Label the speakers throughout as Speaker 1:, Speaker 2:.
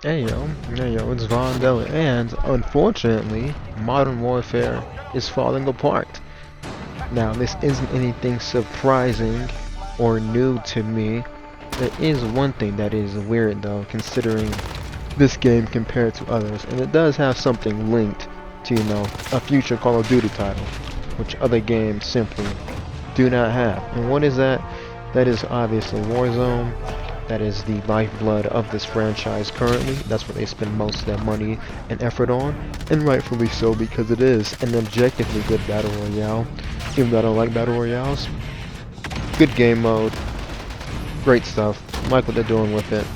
Speaker 1: Hey yo, it's Von Deli, and unfortunately, Modern Warfare is falling apart. Now, this isn't anything surprising or new to me. There is one thing that is weird though, considering this game compared to others, and it does have something linked to, a future Call of Duty title, which other games simply do not have. And what is that? That is obviously Warzone. That is the lifeblood of this franchise currently. That's what they spend most of their money and effort on, and rightfully so because it is an objectively good battle royale. Even though I don't like battle royales, good game mode, great stuff. Like what they're doing with it,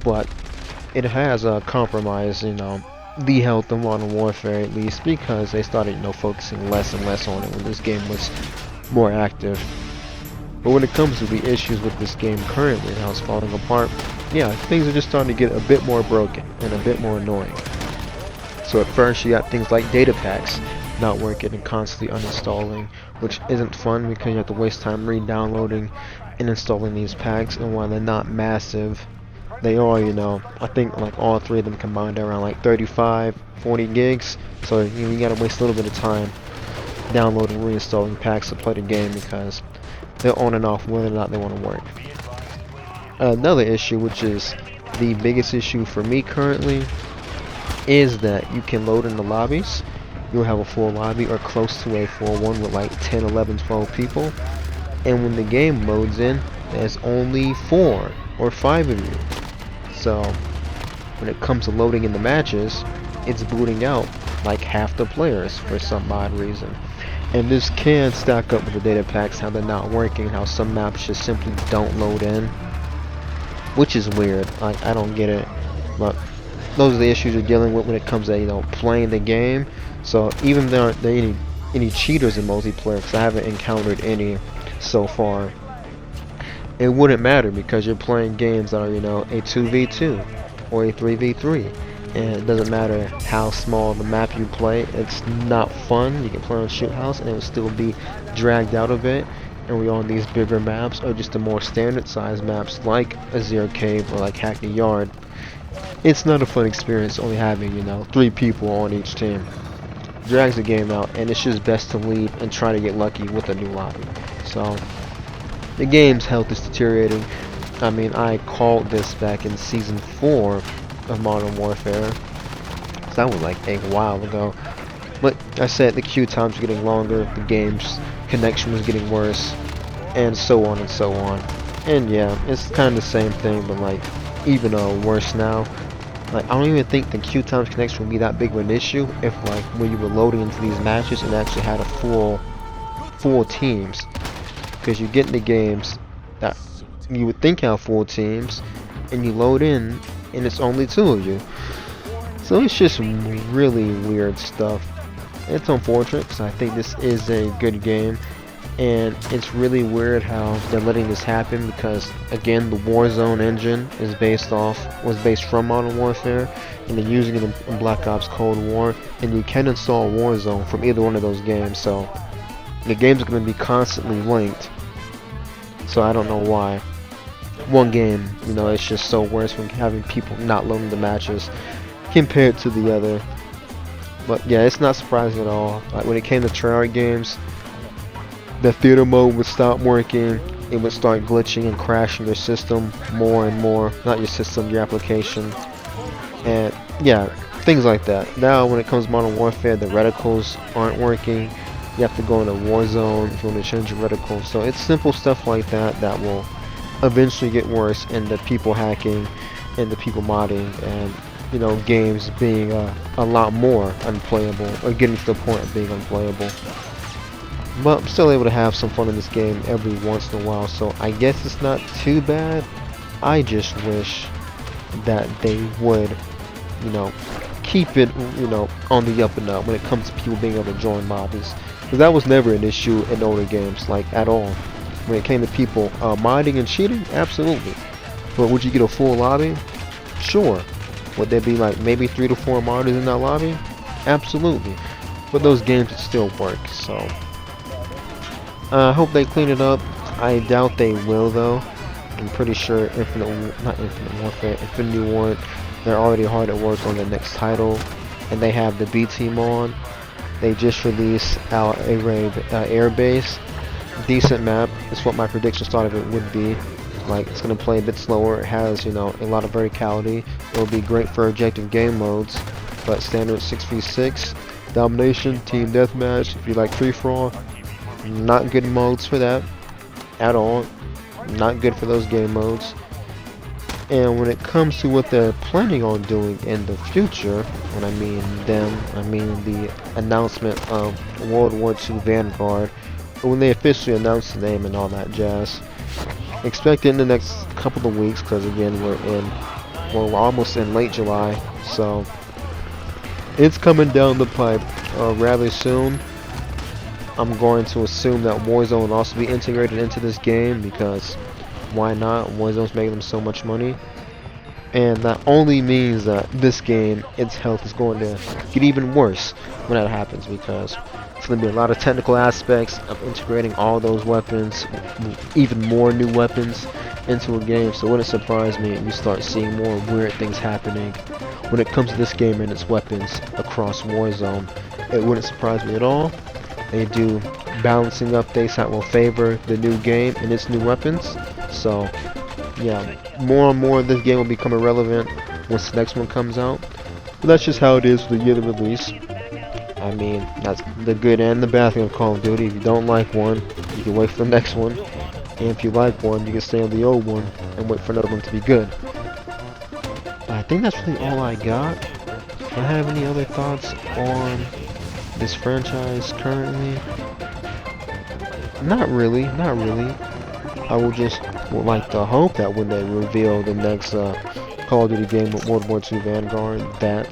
Speaker 1: but it has compromised, the health of Modern Warfare at least because they started, focusing less and less on it when this game was more active. But when it comes to the issues with this game currently and how it's falling apart, yeah, things are just starting to get a bit more broken and a bit more annoying. So at first you got things like data packs not working and constantly uninstalling, which isn't fun because you have to waste time re-downloading and installing these packs, and while they're not massive, they are, I think like all three of them combined are around like 35, 40 gigs, so you gotta waste a little bit of time downloading and reinstalling packs to play the game because they're on and off whether or not they want to work. Another issue, which is the biggest issue for me currently, is that you can load in the lobbies. You'll have a full lobby or close to a full one with like 10, 11, 12 people. And when the game loads in, there's only 4 or 5 of you. So when it comes to loading in the matches, it's booting out like half the players for some odd reason. And this can stack up with the data packs, how they're not working, how some maps just simply don't load in, which is weird. Like, I don't get it, but those are the issues you're dealing with when it comes to, playing the game. So even though there aren't any cheaters in multiplayer, because I haven't encountered any so far, it wouldn't matter because you're playing games that are, a 2v2 or a 3v3. And it doesn't matter how small the map you play, it's not fun. You can play on Shoot House and it will still be dragged out of it. And we're on these bigger maps or just the more standard size maps like Azure Cave or like Hackney Yard. It's not a fun experience only having, 3 people on each team. Drags the game out, and it's just best to leave and try to get lucky with a new lobby. So the game's health is deteriorating. I mean, I called this back in season 4 of Modern Warfare, so that was like a while ago. But I said the queue times were getting longer, the game's connection was getting worse, and so on and so on. And yeah, it's kind of the same thing, but like even worse now. Like, I don't even think the queue times connection would be that big of an issue if, like, when you were loading into these matches and actually had a full teams, because you get into games that you would think have full teams, and you load in, and it's only 2 of you. So it's just really weird stuff. It's unfortunate because I think this is a good game, and it's really weird how they're letting this happen because again the Warzone engine was based from Modern Warfare, and they're using it in Black Ops Cold War, and you can install Warzone from either one of those games, so the games are going to be constantly linked. So I don't know why one game, it's just so worse when having people not loading the matches compared to the other. But yeah, it's not surprising at all. Like when it came to tryhard games, the theater mode would stop working, it would start glitching and crashing your system more and more. Not your system, your application. And yeah, things like that. Now when it comes to Modern Warfare, the reticles aren't working. You have to go into Warzone if you want to change your reticle. So it's simple stuff like that that will eventually get worse, and the people hacking and the people modding and games being a lot more unplayable, or getting to the point of being unplayable. But I'm still able to have some fun in this game every once in a while, so I guess it's not too bad. I just wish that they would, keep it, on the up and up when it comes to people being able to join lobbies. Because that was never an issue in older games, like at all. When it came to people modding and cheating, absolutely. But would you get a full lobby? Sure. Would there be like maybe 3 to 4 modders in that lobby? Absolutely. But those games would still work, so I hope they clean it up. I doubt they will though, I'm pretty sure not Infinite Warfare, Infinity Ward, they're already hard at work on the next title, and they have the B team on. They just released our Air Base. Decent map. It's what my predictions thought of it would be. Like, it's gonna play a bit slower. It has, you know, a lot of verticality. It'll be great for objective game modes, but standard 6v6, domination, team deathmatch. If you like free for all, not good modes for that at all. Not good for those game modes. And when it comes to what they're planning on doing in the future, when I mean them, I mean the announcement of World War II Vanguard, when they officially announce the name and all that jazz. Expect it in the next couple of weeks, because again we're almost in late July, so it's coming down the pipe rather soon. I'm going to assume that Warzone will also be integrated into this game, because why not? Warzone's making them so much money. And that only means that this game, its health is going to get even worse when that happens, because it's going to be a lot of technical aspects of integrating all those weapons, even more new weapons into a game. So it wouldn't surprise me if you start seeing more weird things happening when it comes to this game and its weapons across Warzone. It wouldn't surprise me at all. They do balancing updates that will favor the new game and its new weapons. So yeah, more and more of this game will become irrelevant once the next one comes out. But that's just how it is for the year of release. I mean, that's the good and the bad thing of Call of Duty. If you don't like one, you can wait for the next one. And if you like one, you can stay on the old one and wait for another one to be good. But I think that's really all I got. Do I have any other thoughts on this franchise currently? Not really, not really. I would like to hope that when they reveal the next Call of Duty game with World War II Vanguard, that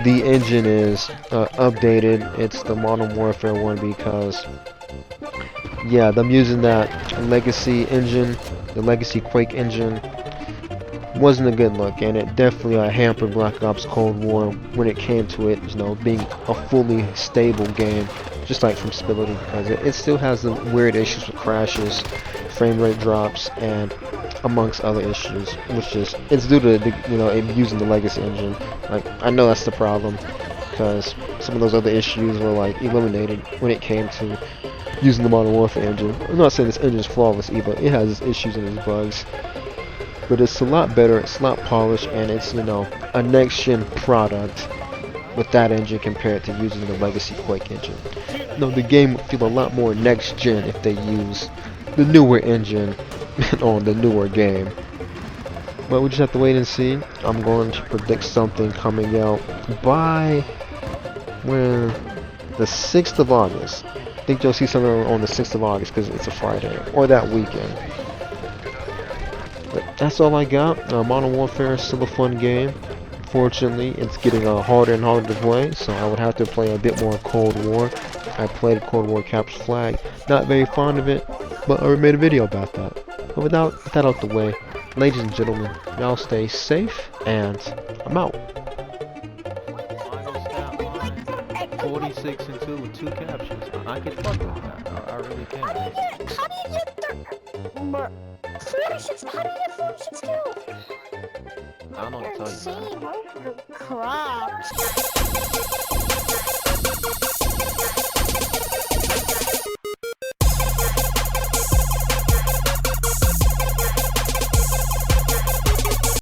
Speaker 1: the engine is updated. It's the Modern Warfare one, because yeah, them using that legacy engine, the legacy Quake engine, wasn't a good look, and it definitely hampered Black Ops Cold War when it came to it, you know, being a fully stable game, just like from stability, because it still has the weird issues with crashes, frame rate drops, and amongst other issues, which is, it's due to it using the legacy engine. Like, I know that's the problem, because some of those other issues were like eliminated when it came to using the Modern Warfare engine. I'm not saying this engine is flawless either. It has its issues and its bugs, but it's a lot better, it's a lot polished, and it's, you know, a next-gen product with that engine compared to using the legacy Quake engine. No, the game would feel a lot more next-gen if they use the newer engine on the newer game. But we just have to wait and see. I'm going to predict something coming out by the 6th of August. I think you'll see something on the 6th of August, because it's a Friday, or that weekend. But that's all I got. Modern Warfare is still a fun game. Fortunately, it's getting harder and harder to play, so I would have to play a bit more Cold War. I played Cold War Capture Flag. Not very fond of it, but I made a video about that. But without that out the way, ladies and gentlemen, y'all stay safe, and I'm out. Final stat line, 46 and 2 with 2 captures. I can fuck with that. I really can.
Speaker 2: How do you get 46? How do you get 46 kills?
Speaker 1: I don't know what to tell you, man.
Speaker 2: Insane, crap.